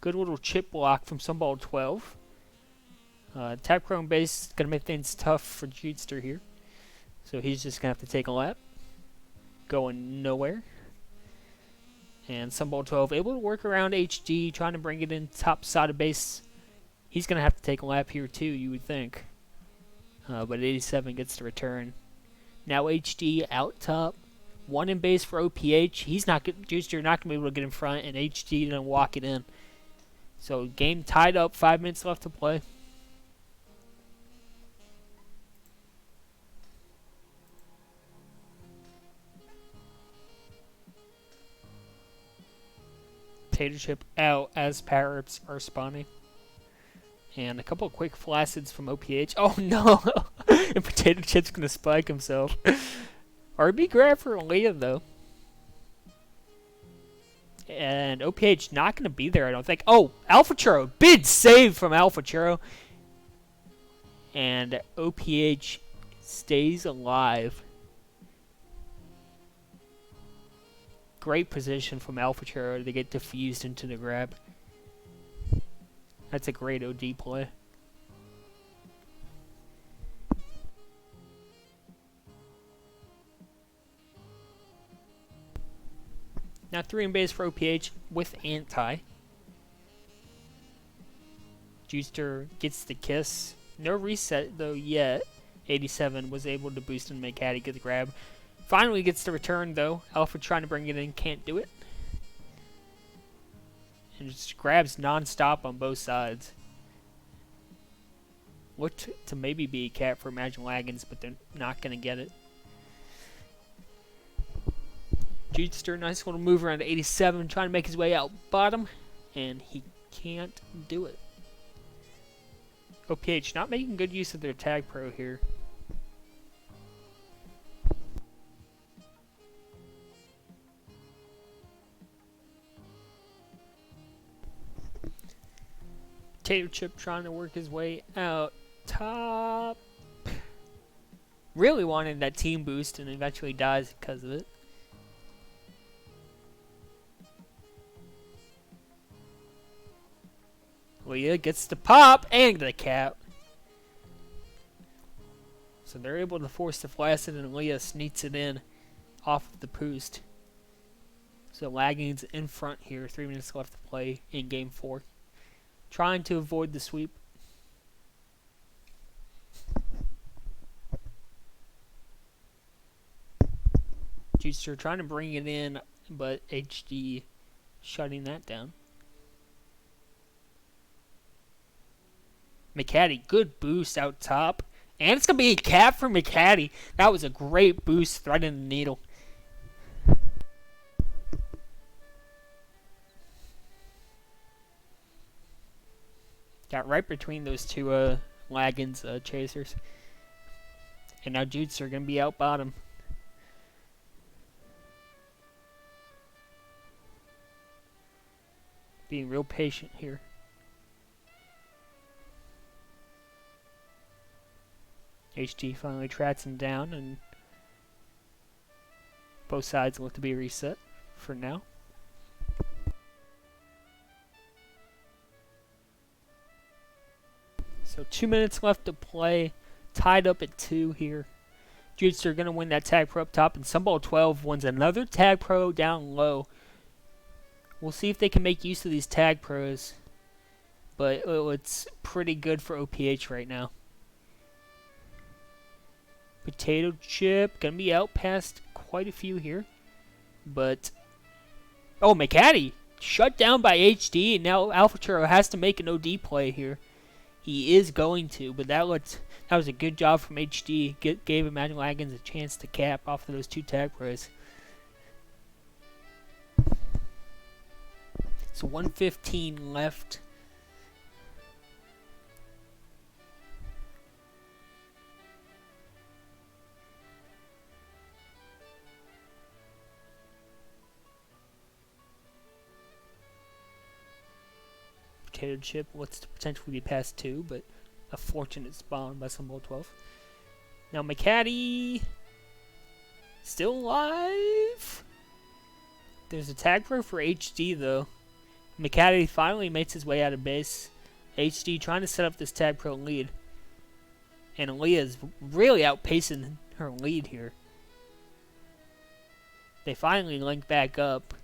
A: Good little chip block from Sumball 12. Tap Chrome base is going to make things tough for Jutster here. So he's just going to have to take a lap. Going nowhere. And Sumball 12 able to work around HD, trying to bring it in top side of base. He's going to have to take a lap here too, you would think. But 87 gets the return. Now HD out top. One in base for OPH. He's not get, Juicer not gonna be able to get in front, and HD gonna walk it in. So game tied up. 5 minutes left to play. Potato Chip out as power-ups are spawning. And a couple of quick flacids from OPH. Oh no! And Potato Chip's gonna spike himself. RB grab for Leah though. And OPH not gonna be there, I don't think. Oh, Alpha Churro! Big save from Alpha Churro. And OPH stays alive. Great position from Alpha Churro to get diffused into the grab. That's a great OD play. Now 3 in base for OPH with anti. Juicer gets the kiss. No reset though yet. 87 was able to boost and make Hattie get the grab. Finally gets the return though. Alpha trying to bring it in, can't do it. And just grabs non-stop on both sides. Looked to maybe be a cap for Imagine Laggins, but they're not going to get it. Juicer, nice little move around to 87, trying to make his way out bottom, and he can't do it. OPH not making good use of their tag pro here. Potato Chip trying to work his way out top. Really wanted that team boost and eventually dies because of it. Leah gets the pop and the cap. So they're able to force the flaccid and Leah sneaks it in off of the boost. So Laggins in front here. 3 minutes left to play in game 4. Trying to avoid the sweep. Juicer trying to bring it in, but HD shutting that down. McCaddy, good boost out top. And it's going to be a cap for McCaddy. That was a great boost, threading the needle. Got right between those two Laggins chasers. And now Juicer are going to be out bottom. Being real patient here. HD finally tracks him down, and both sides look to be reset for now. So 2 minutes left to play, tied up at 2 here. Juicer going to win that tag pro up top, and Sunball 12 wins another tag pro down low. We'll see if they can make use of these tag pros, but it's pretty good for OPH right now. Potato Chip going to be out past quite a few here, but oh, McCaddy shut down by HD, and now Alpha Churro has to make an OD play here. He is going to, but that was a good job from HD. Gave Imagine Laggins a chance to cap off of those 2 tag pros. So 1:15 left. Potato Chip looks to potentially be past 2, but a fortunate spawn by Sunball 12. Now McCaddy still alive. There's a tag pro for HD though. McCaddy finally makes his way out of base. HD trying to set up this tag pro lead. And Aaliyah's really outpacing her lead here. They finally link back up.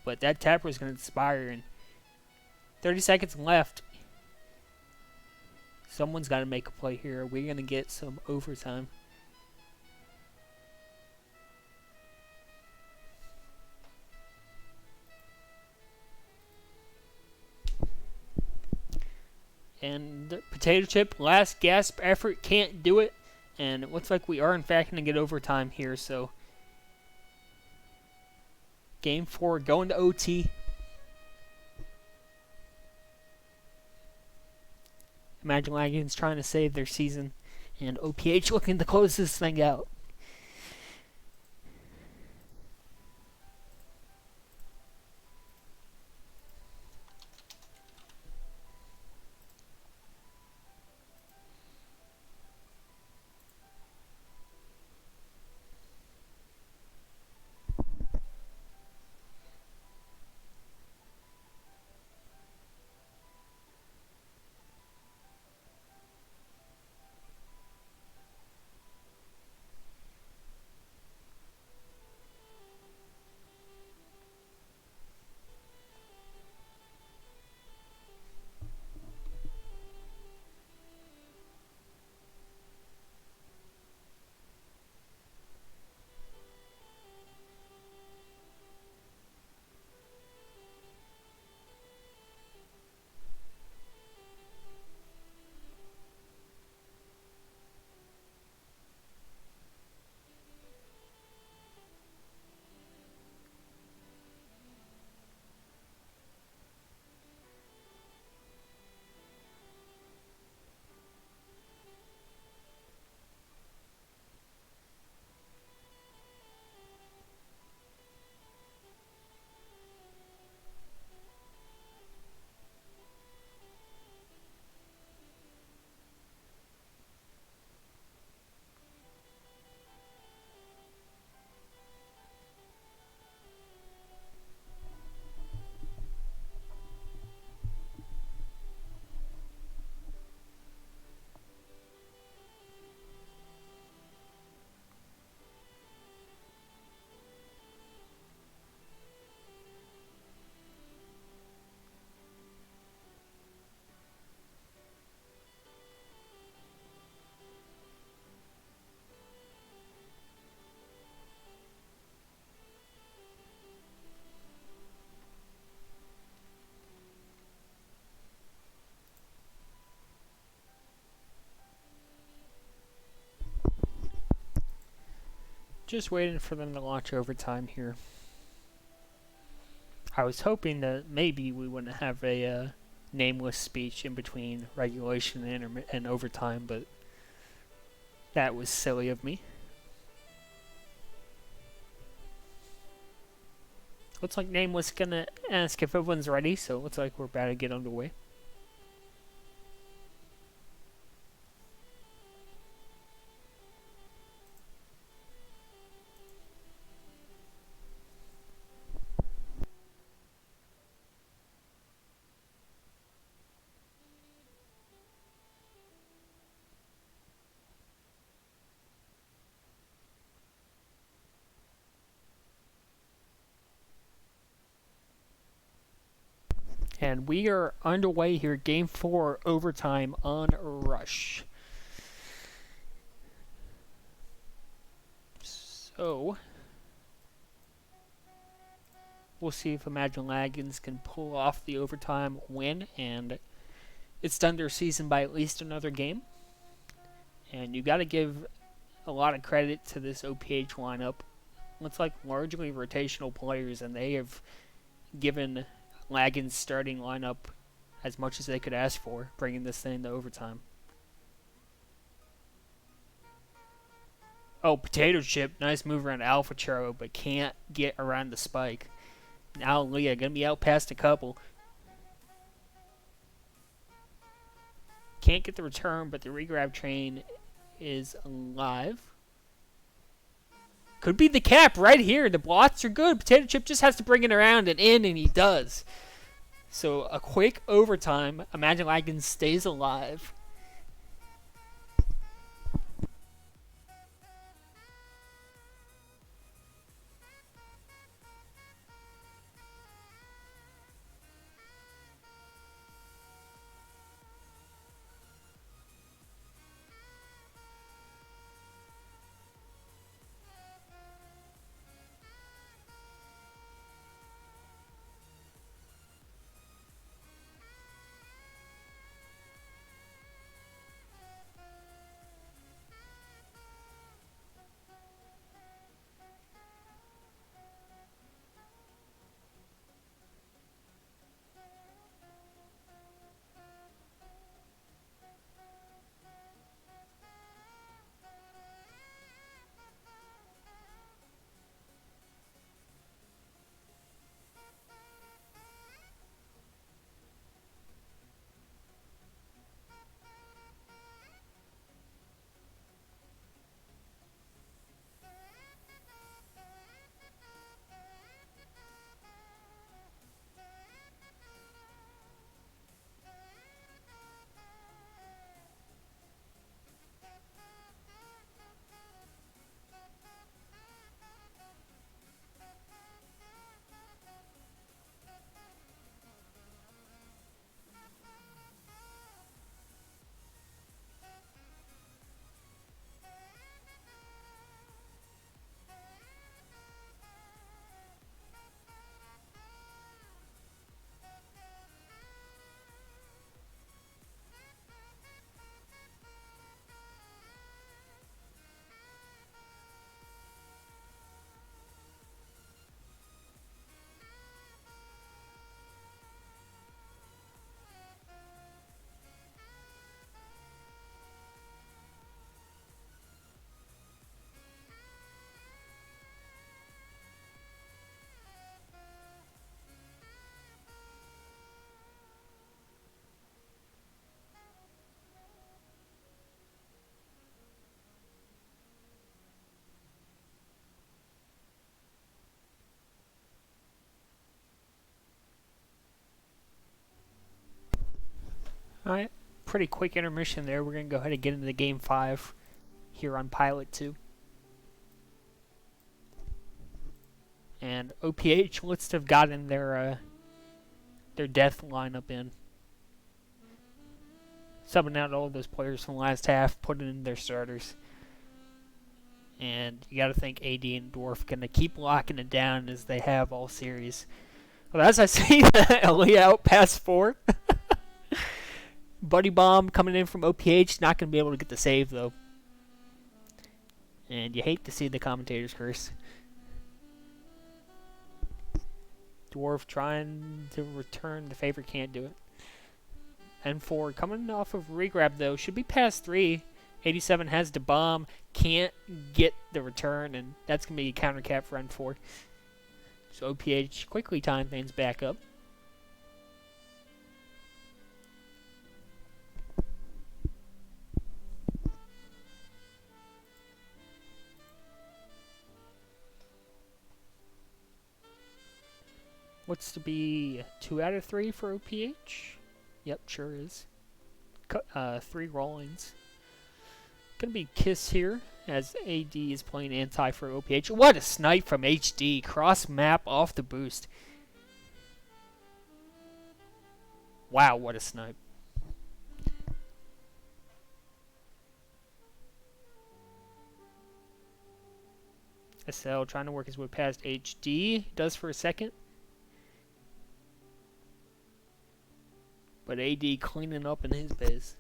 A: But that tapper is going to expire in 30 seconds left. Someone's got to make a play here. We're going to get some overtime. And Potato Chip, last gasp effort, can't do it. And it looks like we are, in fact, going to get overtime here. So, game 4 going to OT. Imagine Laggins trying to save their season. And OPH looking to close this thing out. Just waiting for them to launch overtime here. I was hoping that maybe we wouldn't have a nameless speech in between regulation and overtime, but that was silly of me. Looks like Nameless gonna ask if everyone's ready, so it looks like we're about to get underway. And we are underway here, Game 4, overtime on Rush. So, we'll see if Imagine Laggins can pull off the overtime win and extend their season by at least another game. And you got to give a lot of credit to this OPH lineup. Looks like largely rotational players, and they have given Laggins' starting lineup as much as they could ask for, bringing this thing to overtime. Oh, Potato Chip, nice move around Alpha Charo, but can't get around the spike. Now Leah gonna be out past a couple. Can't get the return, but the regrab train is alive. Could be the cap right here. The blots are good. Potato Chip just has to bring it around and in, and he does. So a quick overtime. Imagine Laggins stays alive. Alright, pretty quick intermission there. We're going to go ahead and get into the game 5 here on Pilot 2. And OPH looks to have gotten their death lineup in. Subbing out all of those players from the last half, putting in their starters. And you got to think AD and Dwarf going to keep locking it down as they have all series. Well, as I see Ellie out past 4. Buddy Bomb coming in from OPH, not going to be able to get the save though. And you hate to see the commentator's curse. Dwarf trying to return the favor, can't do it. N4 coming off of regrab though, should be past 3. 87 has the bomb, can't get the return, and that's going to be a counter cap for N4. So OPH quickly time things back up. What's to be 2 out of 3 for OPH? Yep, sure is. 3 rollings. Gonna be Kiss here as AD is playing anti for OPH. What a snipe from HD. Cross map off the boost. Wow, what a snipe. SL trying to work his way past HD. Does for a second. But AD cleaning up in his base.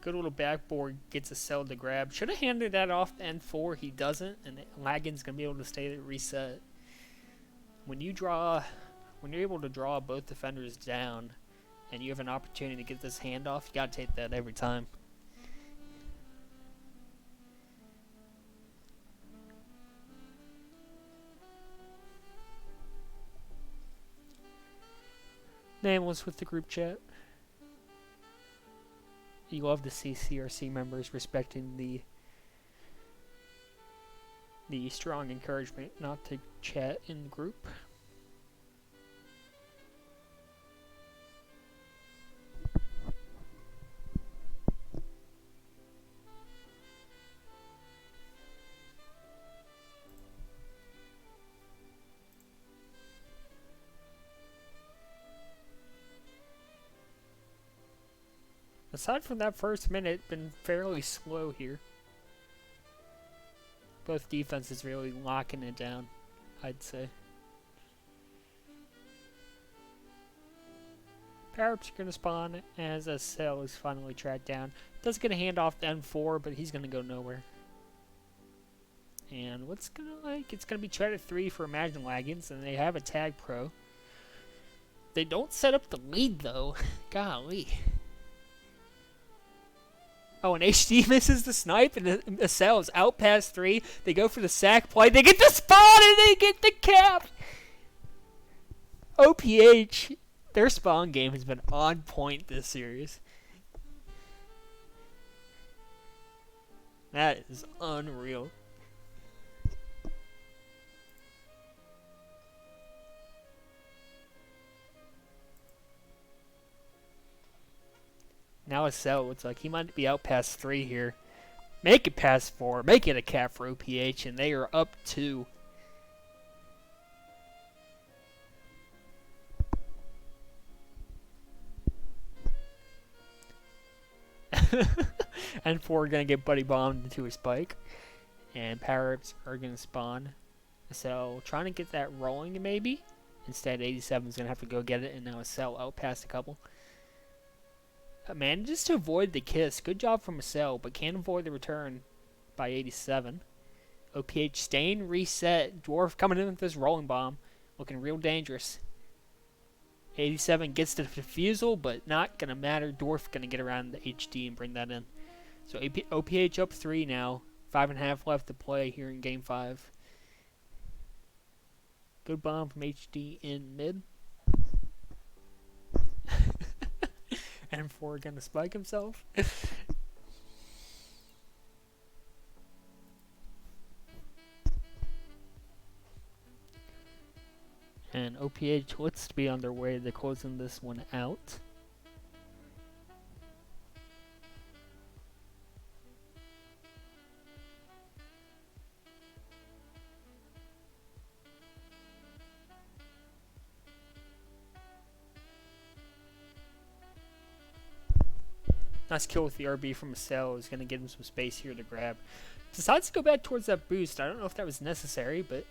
A: Good little backboard gets a cell to grab. Should have handed that off to N4. He doesn't, and Laggins gonna be able to stay there, reset. When you're able to draw both defenders down, and you have an opportunity to get this handoff, you gotta take that every time. Nameless with the group chat. You love to see CRC members respecting the strong encouragement not to chat in the group. Aside from that first minute, been fairly slow here. Both defenses really locking it down, I'd say. Power-ups are going to spawn as a cell is finally tracked down. Does get a handoff to N4, but he's going to go nowhere. And what's going to like? It's going to be Tread 3 for Imagine Laggins, and they have a tag pro. They don't set up the lead though. Golly. Oh, and HD misses the snipe, and the cell is out past 3. They go for the sack play. They get the spawn, and they get the cap. OPH, their spawn game has been on point this series. That is unreal. Now a cell looks like he might be out past 3 here. Make it past 4. Make it a cap for OPH, and they are up 2. And 4 are going to get buddy bombed into a spike. And power-ups are going to spawn. So trying to get that rolling maybe. Instead 87 is going to have to go get it, and now a cell out past a couple. Manages to avoid the kiss. Good job from a cell, but can't avoid the return by 87. OPH staying reset. Dwarf coming in with this rolling bomb. Looking real dangerous. 87 gets the defusal, but not going to matter. Dwarf going to get around the HD and bring that in. So OPH up 3 now. 5.5 left to play here in Game 5. Good bomb from HD in mid. And 4 gonna spike himself. And OPH looks to be on their way to closing this one out. Nice kill with the RB from a cell is going to give him some space here to grab. Decides to go back towards that boost. I don't know if that was necessary, but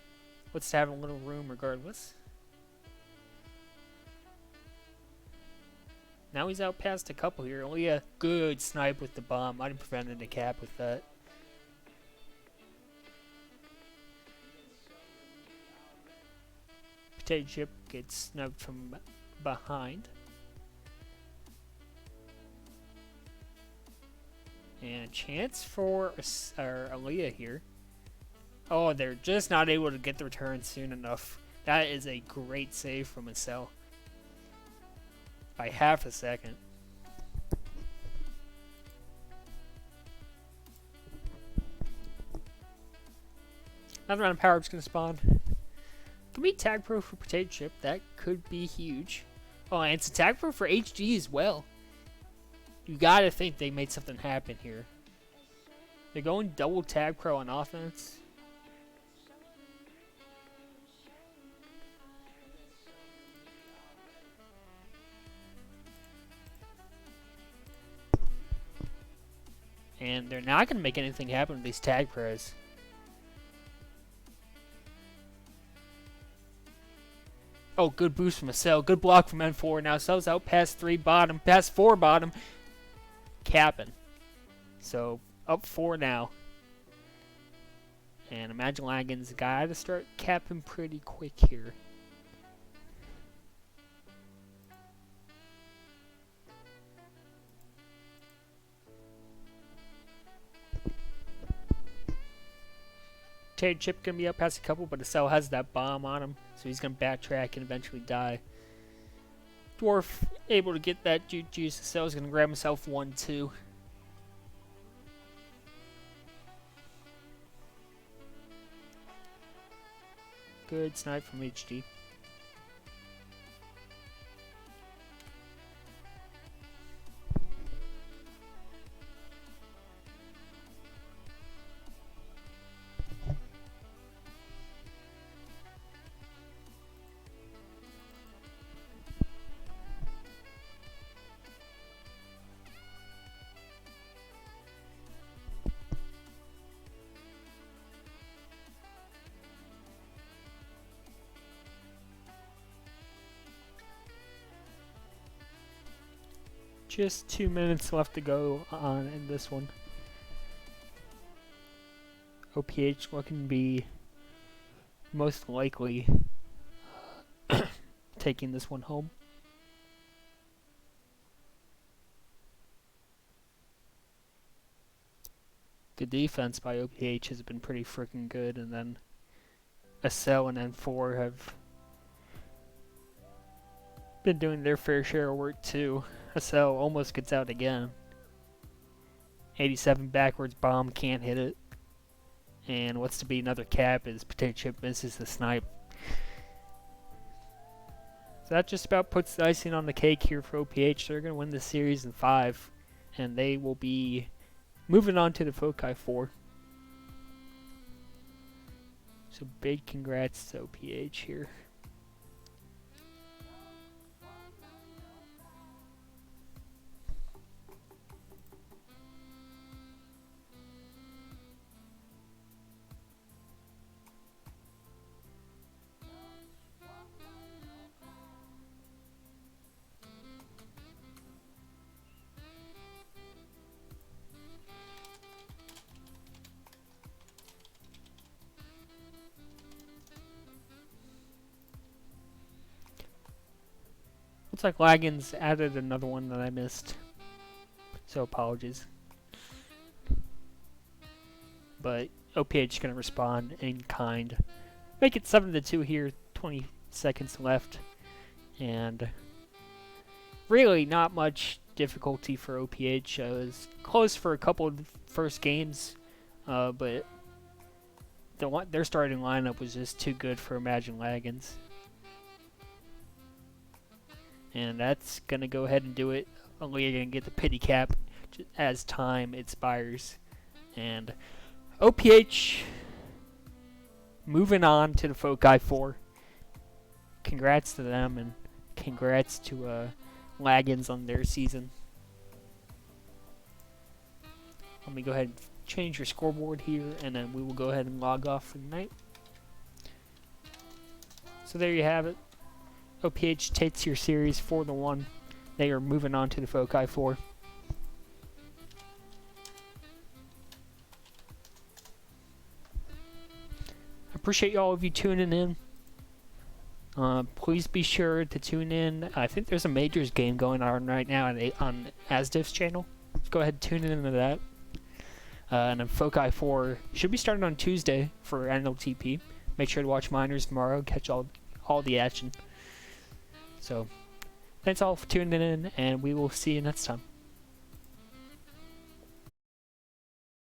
A: let's have a little room regardless. Now he's out past a couple here. Only a good snipe with the bomb. Might have prevented a cap with that. Potato Chip gets snubbed from behind. And a chance for Aaliyah here. Oh, they're just not able to get the return soon enough. That is a great save from Marcel. By half a second. Another round of power-up's gonna spawn. Can be tag pro for Potato Chip. That could be huge. Oh, and it's a tag pro for HG as well. You gotta think they made something happen here. They're going double tag pro on offense. And they're not going to make anything happen with these tag pros. Oh, good boost from Acel. Good block from N4. Now Acel's out past 3 bottom. Past 4 bottom. Capping. So, up 4 now. And imagine Laggins got to start capping pretty quick here. Potato Chip gonna be up past a couple, but Acel has that bomb on him, so he's gonna backtrack and eventually die. Dwarf able to get that juice. Acel's gonna grab himself 1-2. Good snipe from HD. Just 2 minutes left to go on in this one. OPH looking to be most likely taking this one home. The defense by OPH has been pretty freaking good, and then Acel and N4 have been doing their fair share of work too. Acel almost gets out again. 87 backwards bomb, can't hit it. And what's to be another cap is Potato Chip misses the snipe. So that just about puts the icing on the cake here for OPH. They're going to win this series in 5. And they will be moving on to the Foci 4. So big congrats to OPH here. Looks like Laggins added another one that I missed, so apologies. But OPH is going to respond in kind. Make it 7-2 here, 20 seconds left. And really not much difficulty for OPH. It was close for a couple of the first games, but their starting lineup was just too good for Imagine Laggins. And that's going to go ahead and do it. Only going to get the pity cap as time expires. And OPH moving on to the Foci 4. Congrats to them, and congrats to Laggins on their season. Let me go ahead and change your scoreboard here, and then we will go ahead and log off for the night. So there you have it. OPH takes your series 4-1. They are moving on to the Foci 4. I appreciate all of you tuning in. Please be sure to tune in. I think there's a Majors game going on right now on Asdif's channel. Let's go ahead and tune into that. And then Foci 4 should be starting on Tuesday for NLTP. Make sure to watch Miners tomorrow, catch all the action. So, thanks all for tuning in, and we will see you next time.